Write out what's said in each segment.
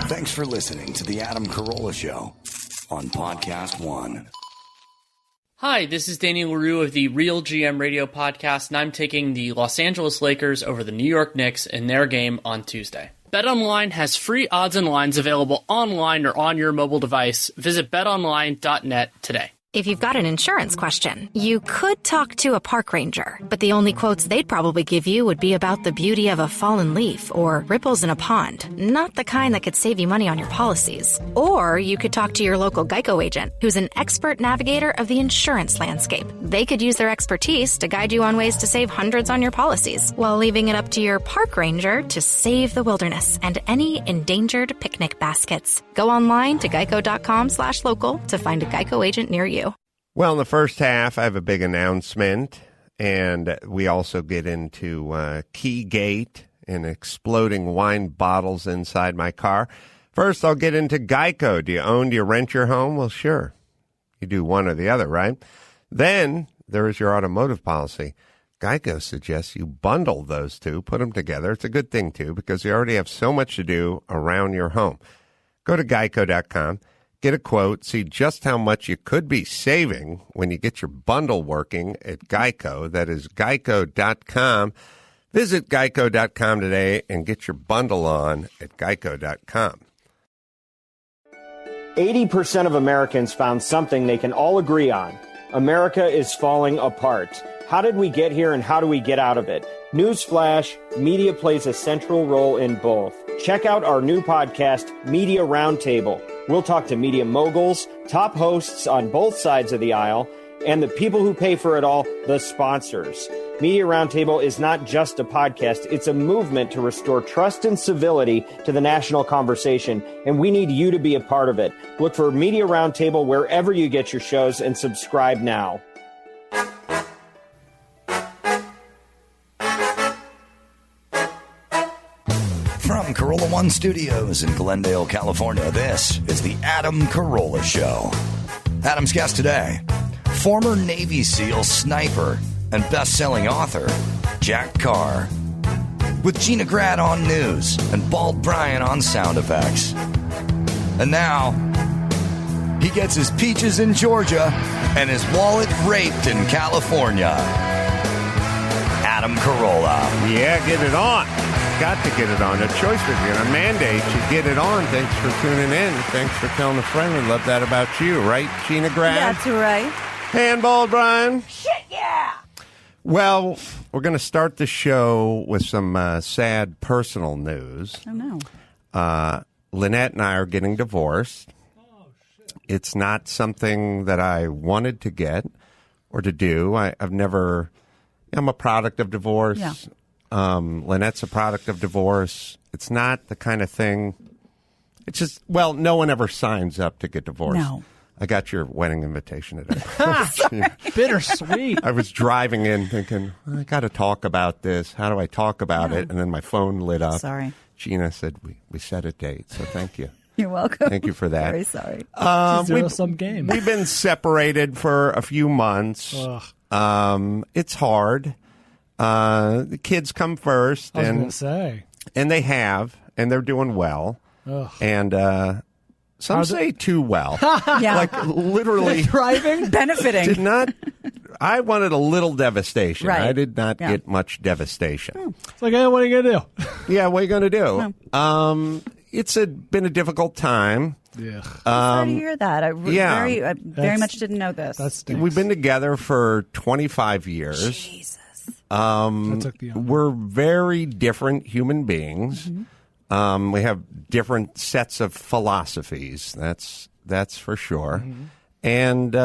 Thanks for listening to the Adam Carolla Show on Podcast One. Hi, this is Danny LaRue of the Real GM Radio Podcast, and I'm taking the Los Angeles Lakers over the New York Knicks in their game on Tuesday. BetOnline has free odds and lines available online or on your mobile device. Visit betonline.net today. If you've got an insurance question, you could talk to a park ranger, but the only quotes they'd probably give you would be about the beauty of a fallen leaf or ripples in a pond, not the kind that could save you money on your policies. Or you could talk to your local Geico agent, who's an expert navigator of the insurance landscape. They could use their expertise to guide you on ways to save hundreds on your policies, while leaving it up to your park ranger to save the wilderness and any endangered picnic baskets. Go online to geico.com/local to find a Geico agent near you. Well, in the first half, I have a big announcement, and we also get into Keygate and exploding wine bottles inside my car. First, I'll get into Geico. Do you rent your home? Well, sure. You do one or the other, right? Then there is your automotive policy. Geico suggests you bundle those two, put them together. It's a good thing, too, because you already have so much to do around your home. Go to geico.com. Get a quote, see just how much you could be saving when you get your bundle working at Geico. That is geico.com. Visit geico.com today and get your bundle on at geico.com. 80% of Americans found something they can all agree on. America is falling apart. How did we get here and how do we get out of it? Newsflash, media plays a central role in both. Check out our new podcast, Media Roundtable. We'll talk to media moguls, top hosts on both sides of the aisle, and the people who pay for it all, the sponsors. Media Roundtable is not just a podcast, it's a movement to restore trust and civility to the national conversation, and we need you to be a part of it. Look for Media Roundtable wherever you get your shows and subscribe now. From Carolla One Studios in Glendale, California, this is the Adam Carolla Show. Adam's guest today, former Navy SEAL sniper and best-selling author, Jack Carr. With Gina Grad on news and Bald Brian on sound effects. And now, he gets his peaches in Georgia and his wallet raped in California. Adam Carolla. Yeah, get it on. Got to get it on. A choice with you. A mandate. You get it on. Thanks for tuning in. Thanks for telling a friend. We love that about you, right, Gina Grad? That's right. Handball, Brian. Shit, yeah. Well, we're going to start the show with some sad personal news. Oh, no. Lynette and I are getting divorced. Oh, shit. It's not something that I wanted to get or to do. I'm a product of divorce. Yeah. Lynette's a product of divorce. It's not the kind of thing. It's just, well, no one ever signs up to get divorced. No. I got your wedding invitation today. Bittersweet. I was driving in thinking, I got to talk about this. How do I talk about it? And then my phone lit up. Sorry. Gina said, we set a date, so thank you. You're welcome. Thank you for that. Very sorry. Zero-sum game. We've been separated for a few months. It's hard. The kids come first. I was going to say. And they have, and they're doing well. Ugh. And some say too well. Yeah. Like literally. Thriving? Benefiting. Did not. I wanted a little devastation. Right. I did not get much devastation. It's like, hey, what are you going to do? Yeah, what are you going to do? It's been a difficult time. Yeah. Sorry to hear that. I very much didn't know this. That stinks. We've been together for 25 years. Jesus. We're very different human beings. Mm-hmm. We have different sets of philosophies. That's for sure. Mm-hmm. And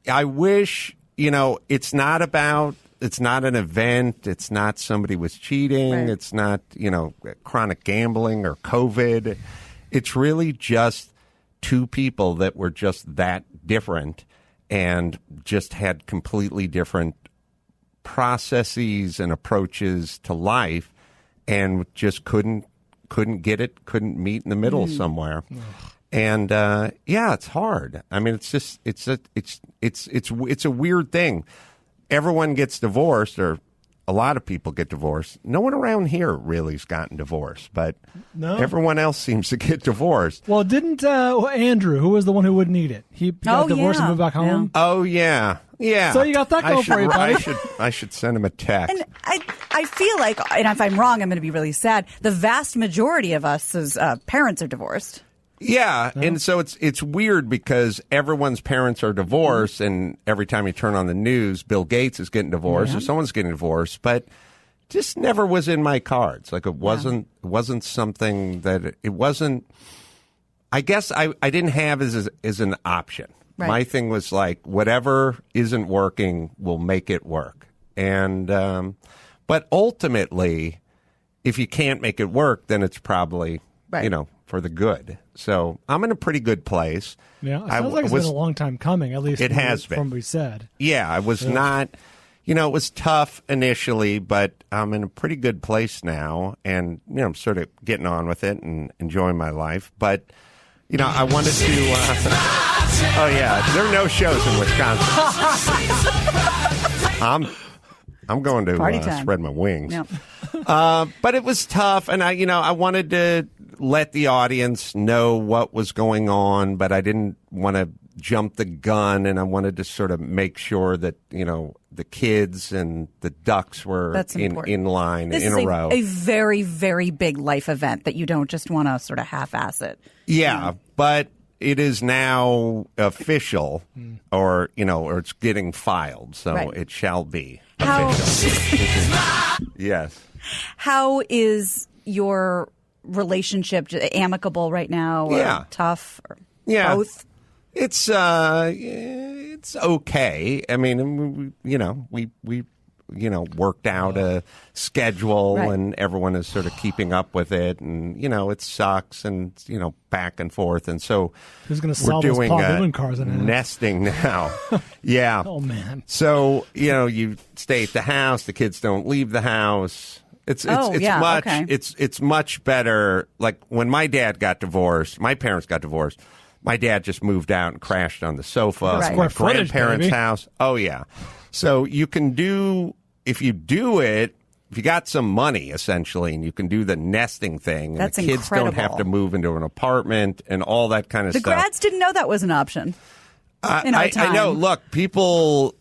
I wish, it's not an event. It's not somebody was cheating. Right. It's not, chronic gambling or COVID. It's really just two people that were just that different and just had completely different processes and approaches to life and just couldn't meet in the middle somewhere. And it's hard. I mean, it's a weird thing. Everyone gets divorced, or a lot of people get divorced. No one around here really has gotten divorced, but everyone else seems to get divorced. Well, didn't Andrew, who was the one who wouldn't need it, he got divorced and moved back home? Oh, yeah. Yeah. So you got that going for you, buddy. I should send him a text. And I feel like, and if I'm wrong, I'm going to be really sad, the vast majority of us as parents are divorced. Yeah, and so it's weird because everyone's parents are divorced, and every time you turn on the news, Bill Gates is getting divorced or someone's getting divorced, but just never was in my cards. Like it wasn't something that it wasn't. I guess I didn't have as an option. Right. My thing was like whatever isn't working, we'll make it work, and but ultimately, if you can't make it work, then it's probably for the good. So I'm in a pretty good place. Yeah, it sounds like it's been a long time coming, at least it has been. From what we said. Yeah, I was not, it was tough initially, but I'm in a pretty good place now, and, I'm sort of getting on with it and enjoying my life. But, I wanted to, oh yeah, there are no shows in Wisconsin. I'm going to spread my wings. Yep. But it was tough, and I wanted to let the audience know what was going on, but I didn't want to jump the gun, and I wanted to sort of make sure that, the kids and the ducks were in line, in a row. This is a very, very big life event that you don't just want to sort of half-ass it. Yeah, but it is now official, or it's getting filed, so it shall be official. Yes. How is your relationship amicable right now, or tough, or both? It's okay. I mean, we worked out a schedule, and everyone is sort of keeping up with it, and it sucks, and back and forth, and so who's going to sell those Paul Newman cars in nesting now? Yeah. Oh man. So you stay at the house. The kids don't leave the house. It's much better. Like when my dad got divorced, my parents got divorced. My dad just moved out and crashed on the sofa at my grandparents' house. Oh yeah. So you can do, if you got some money essentially, and you can do the nesting thing. That's and the kids incredible. don't have to move into an apartment and all that kind of stuff. The grads didn't know that was an option. In our time. I know. Look, people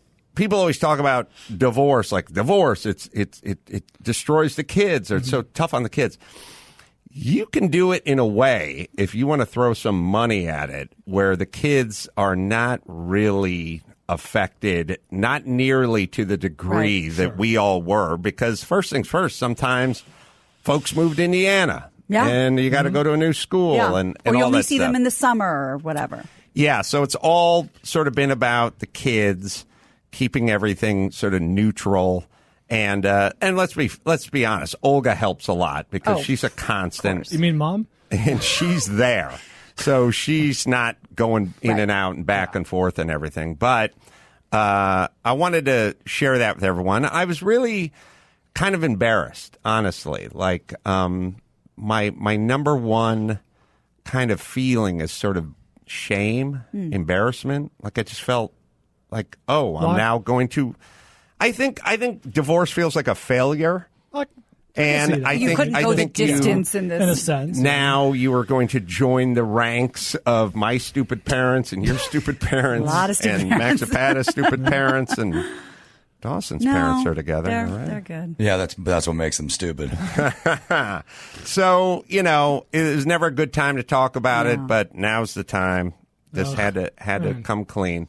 always talk about divorce, like divorce. It destroys the kids, or it's so tough on the kids. You can do it in a way, if you want to throw some money at it, where the kids are not really affected, not nearly to the degree that we all were. Because first things first, sometimes folks moved to Indiana, and you got to go to a new school, and or you all only that see stuff. them in the summer or whatever. Yeah, so it's all sort of been about the kids, keeping everything sort of neutral. And let's be honest, Olga helps a lot because she's a constant. You mean mom? And she's there. So she's not going in and out and back and forth and everything. But I wanted to share that with everyone. I was really kind of embarrassed, honestly. Like my number one kind of feeling is sort of shame, embarrassment. Like I just felt like, I'm now going to. I think divorce feels like a failure, and I think couldn't go the distance in a sense. Now you are going to join the ranks of my stupid parents and your stupid parents, a lot of stupid and parents. Max Zapata's stupid parents, and Dawson's parents are together. They're good. Yeah, that's what makes them stupid. So it was never a good time to talk about it, but now's the time. This had to come clean.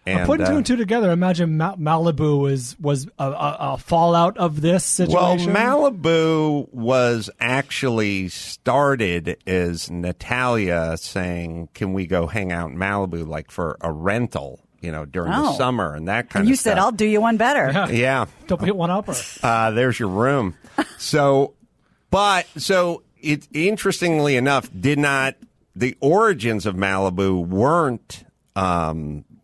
And, putting two and two together, imagine Malibu was a fallout of this situation. Well, Malibu was actually started as Natalia saying, "Can we go hang out in Malibu, like for a rental, during the summer and that kind and of you stuff." said, "I'll do you one better." Yeah. Don't hit one upper. There's your room. So it interestingly enough the origins of Malibu weren't.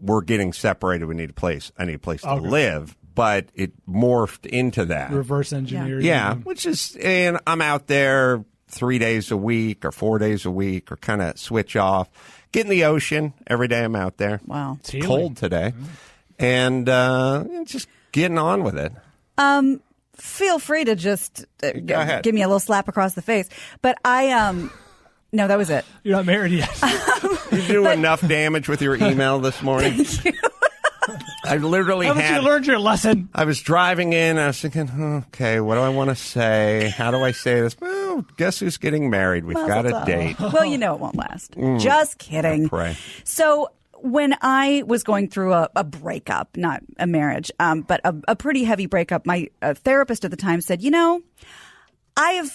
We're getting separated. I need a place to live, but it morphed into that. Reverse engineering. Yeah, which is, and I'm out there 3 days a week or 4 days a week, or kind of switch off. Get in the ocean every day. I'm out there. Wow, it's cold today, and just getting on with it. feel free to just Go ahead. give me a little slap across the face. But no, that was it. You're not married yet. You do enough damage with your email this morning. I literally Haven't you learned your lesson? I was driving in. I was thinking, okay, what do I want to say? How do I say this? Well, guess who's getting married? We've got a date. Well, you know it won't last. Just kidding. Pray. So when I was going through a breakup, not a marriage, but a pretty heavy breakup, my therapist at the time said, I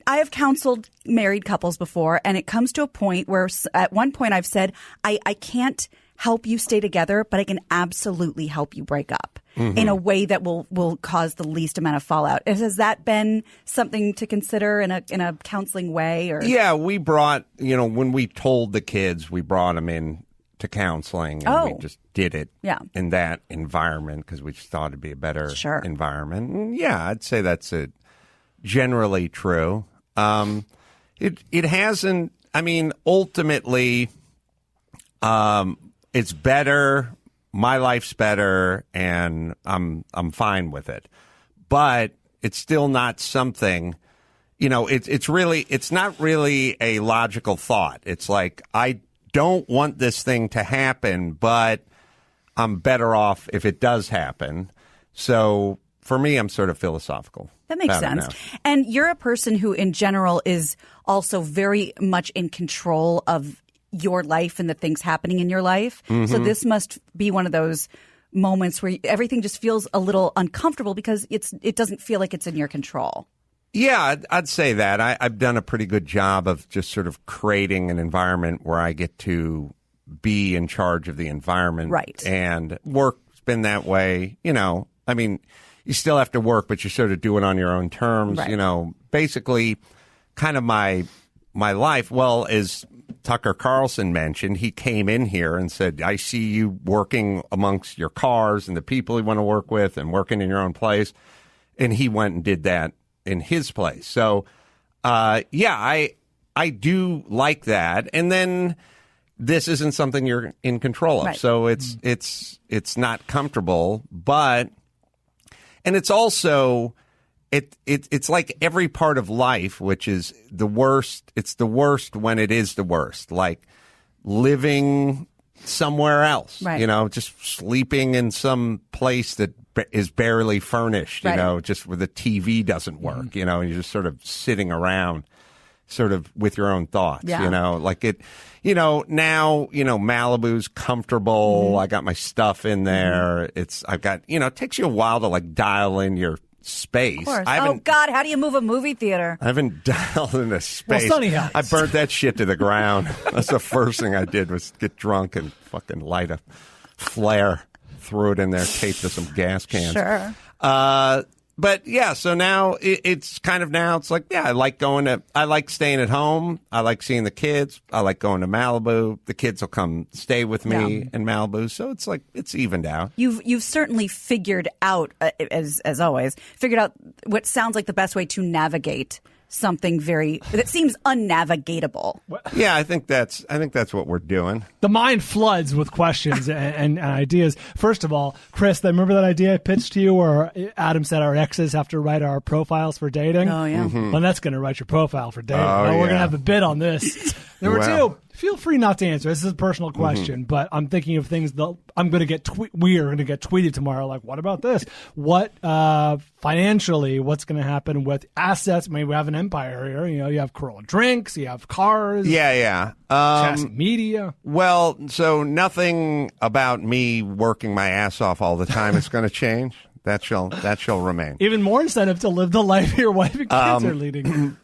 have counseled married couples before, and it comes to a point where at one point I've said, I can't help you stay together, but I can absolutely help you break up in a way that will cause the least amount of fallout. Has that been something to consider in a counseling way? Or? Yeah, we brought, when we told the kids, we brought them in to counseling, and we just did it in that environment because we just thought it'd be a better environment. And yeah, I'd say that's generally true. It hasn't. I mean, ultimately, it's better. My life's better, and I'm fine with it. But it's still not something. It's not really a logical thought. It's like I don't want this thing to happen, but I'm better off if it does happen. So for me, I'm sort of philosophical. That makes sense. And you're a person who, in general, is also very much in control of your life and the things happening in your life. So this must be one of those moments where everything just feels a little uncomfortable because it doesn't feel like it's in your control. Yeah, I'd say that. I've done a pretty good job of just sort of creating an environment where I get to be in charge of the environment. Right. And work's been that way. I mean, you still have to work, but you sort of do it on your own terms. Right. Basically kind of my life. Well, as Tucker Carlson mentioned, he came in here and said, I see you working amongst your cars and the people you want to work with and working in your own place. And he went and did that in his place. So, I do like that. And then this isn't something you're in control of. Right. So it's not comfortable, and it's also it's like every part of life, which is the worst. It's the worst when it is the worst, like living somewhere else, right. Just sleeping in some place that is barely furnished, right. Just where the TV doesn't work, you're just sort of sitting around sort of with your own thoughts, like it, now, Malibu's comfortable. I got my stuff in there. I've got, it takes you a while to like dial in your space. Of course. Oh, God, how do you move a movie theater? I haven't dialed in a space. Well, Sunny Heights. I burnt that shit to the ground. That's the first thing I did was get drunk and fucking light a flare, threw it in there, taped to some gas cans. Sure. But yeah, so now it's like, yeah, I like staying at home. I like seeing the kids. I like going to Malibu. The kids will come stay with me in Malibu. So it's like, it's evened out. You've certainly figured out, as always, what sounds like the best way to navigate something that seems unnavigatable. Yeah, I think that's what we're doing. The mind floods with questions and ideas. First of all, Chris, remember that idea I pitched to you where Adam said our exes have to write our profiles for dating? Oh, yeah. Well, that's going to write your profile for dating. We're going to have a bid on this. Number two, feel free not to answer. This is a personal question, but I'm thinking of things that I'm going to get we are going to get tweeted tomorrow. Like, what about this? What financially? What's going to happen with assets? Maybe we have an empire here. You have Carolla Drinks. You have cars. Yeah. Chassis Media. Well, so nothing about me working my ass off all the time is going to change. That shall remain. Even more incentive to live the life your wife and kids are leading.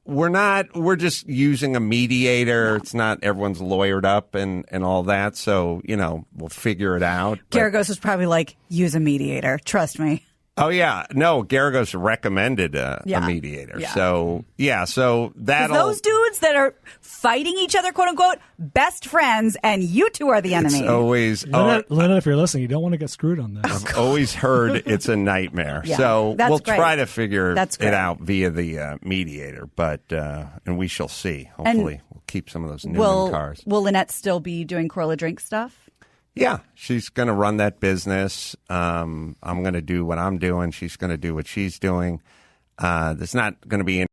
We're just using a mediator. It's not everyone's lawyered up and all that. So, we'll figure it out. Garagos is probably like, use a mediator. Trust me. Oh, yeah. No, Garagos recommended a mediator. Yeah. So that'll... Those dudes that are fighting each other, quote unquote, best friends, and you two are the enemy. It's always... Linda, if you're listening, you don't want to get screwed on this. I've always heard it's a nightmare. Yeah, so we'll great. try to figure it out via the mediator, but and we shall see. Hopefully we'll keep some of those Newman cars. Will Lynette still be doing Carolla Drink stuff? Yeah, she's going to run that business. I'm going to do what I'm doing. She's going to do what she's doing. There's not going to be